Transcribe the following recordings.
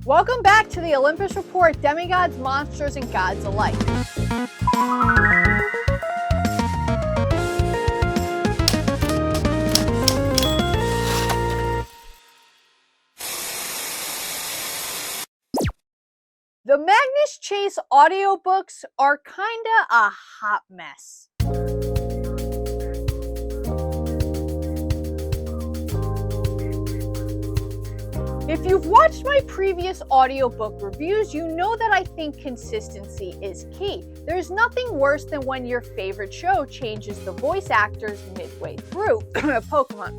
Welcome back to the Olympus Report, demigods, monsters, and gods alike. The Magnus Chase audiobooks are kinda a hot mess. If you've watched my previous audiobook reviews, you know that I think consistency is key. There's nothing worse than when your favorite show changes the voice actors midway through. Pokemon.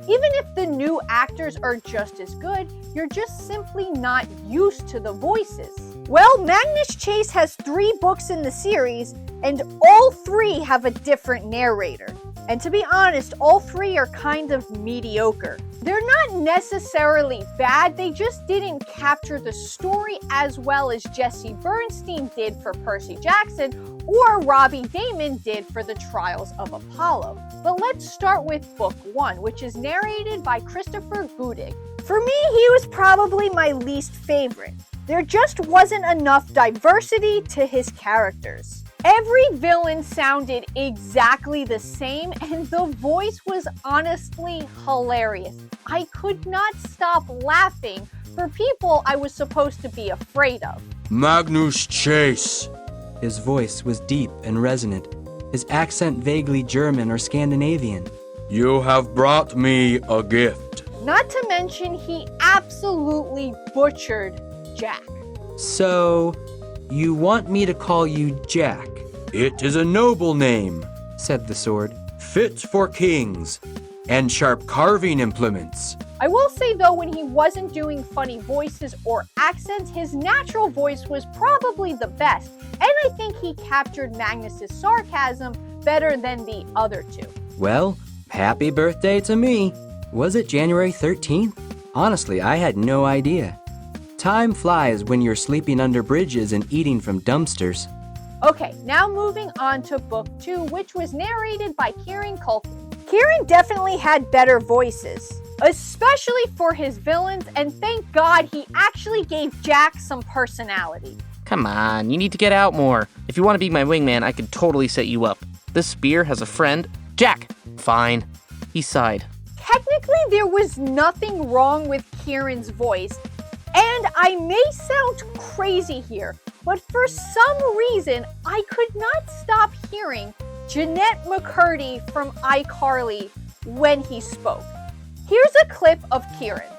Even if the new actors are just as good, you're just simply not used to the voices. Well, Magnus Chase has 3 books in the series, and all 3 have a different narrator. And to be honest, all 3 are kind of mediocre. They're not necessarily bad, they just didn't capture the story as well as Jesse Bernstein did for Percy Jackson or Robbie Damon did for The Trials of Apollo. But let's start with Book 1, which is narrated by Christopher Gudig. For me, he was probably my least favorite. There just wasn't enough diversity to his characters. Every villain sounded exactly the same, and the voice was honestly hilarious. I could not stop laughing for people I was supposed to be afraid of. Magnus Chase. His voice was deep and resonant, his accent vaguely German or Scandinavian. You have brought me a gift. Not to mention, he absolutely butchered Jack. So, you want me to call you Jack? It is a noble name, Said the sword. fit for kings and sharp carving implements. I will say though, when he wasn't doing funny voices or accents, his natural voice was probably the best, and I think he captured Magnus's sarcasm better than the other 2. Well, happy birthday to me. Was it January 13th? Honestly, I had no idea. Time flies when you're sleeping under bridges and eating from dumpsters. Okay, now moving on to Book 2, which was narrated by Kieran Culkin. Kieran definitely had better voices, especially for his villains, and thank God he actually gave Jack some personality. Come on, you need to get out more. If you want to be my wingman, I can totally set you up. This spear has a friend. Jack! Fine. He sighed. Technically, there was nothing wrong with Kieran's voice, and I may sound crazy here, but for some reason, I could not stop hearing Jeanette McCurdy from iCarly when he spoke. Here's a clip of Kieran.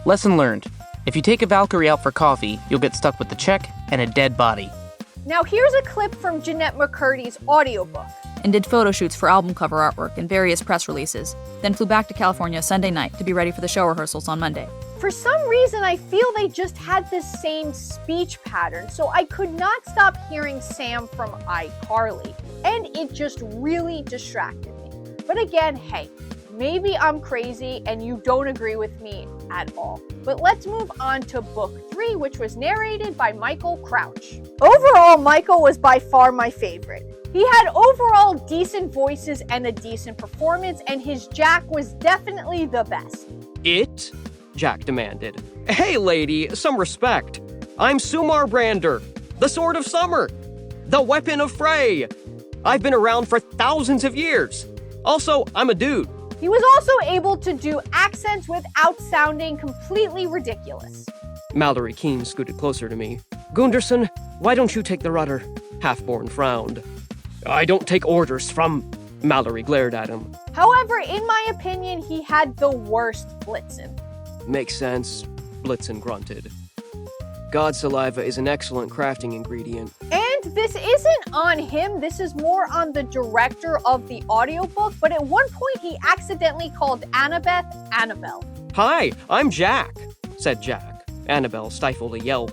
Lesson learned. If you take a Valkyrie out for coffee, you'll get stuck with the check and a dead body. Now here's a clip from Jeanette McCurdy's audiobook. And did photo shoots for album cover artwork and various press releases, then flew back to California Sunday night to be ready for the show rehearsals on Monday. For some reason, I feel they just had this same speech pattern, so I could not stop hearing Sam from iCarly, and it just really distracted me. But again, hey, maybe I'm crazy and you don't agree with me at all. But let's move on to Book 3, which was narrated by Michael Crouch. Overall, Michael was by far my favorite. He had overall decent voices and a decent performance, and his Jack was definitely the best. It? Jack demanded. Hey, lady, some respect. I'm Sumar Brander, the Sword of Summer, the Weapon of Frey. I've been around for thousands of years. Also, I'm a dude. He was also able to do accents without sounding completely ridiculous. Mallory Keene scooted closer to me. Gunderson, why don't you take the rudder? Halfborn frowned. I don't take orders from... Mallory glared at him. However, in my opinion, he had the worst Blitzen. Makes sense, Blitzen grunted. God's saliva is an excellent crafting ingredient. And this isn't on him, this is more on the director of the audiobook, but at one point he accidentally called Annabeth Annabelle. Hi, I'm Jack, said Jack. Annabelle stifled a yelp.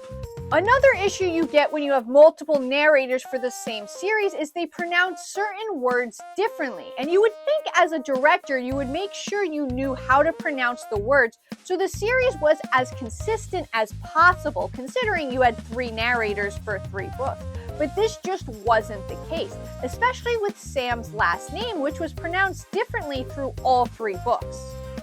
Another issue you get when you have multiple narrators for the same series is they pronounce certain words differently. And you would think as a director, you would make sure you knew how to pronounce the words so the series was as consistent as possible, considering you had 3 narrators for 3 books. But this just wasn't the case, especially with Sam's last name, which was pronounced differently through all 3 books.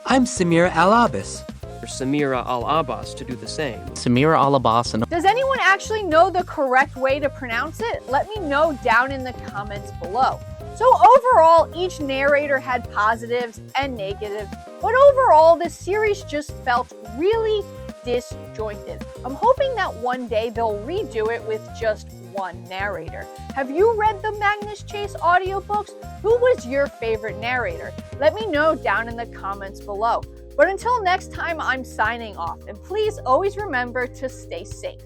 I'm Samira Al-Abbas. Samira Al-Abbas to do the same. Samira Al-Abbas and Does anyone actually know the correct way to pronounce it? Let me know down in the comments below. So overall, each narrator had positives and negatives, but overall, this series just felt really disjointed. I'm hoping that one day they'll redo it with just one narrator. Have you read the Magnus Chase audiobooks? Who was your favorite narrator? Let me know down in the comments below. But until next time, I'm signing off, and please always remember to stay safe.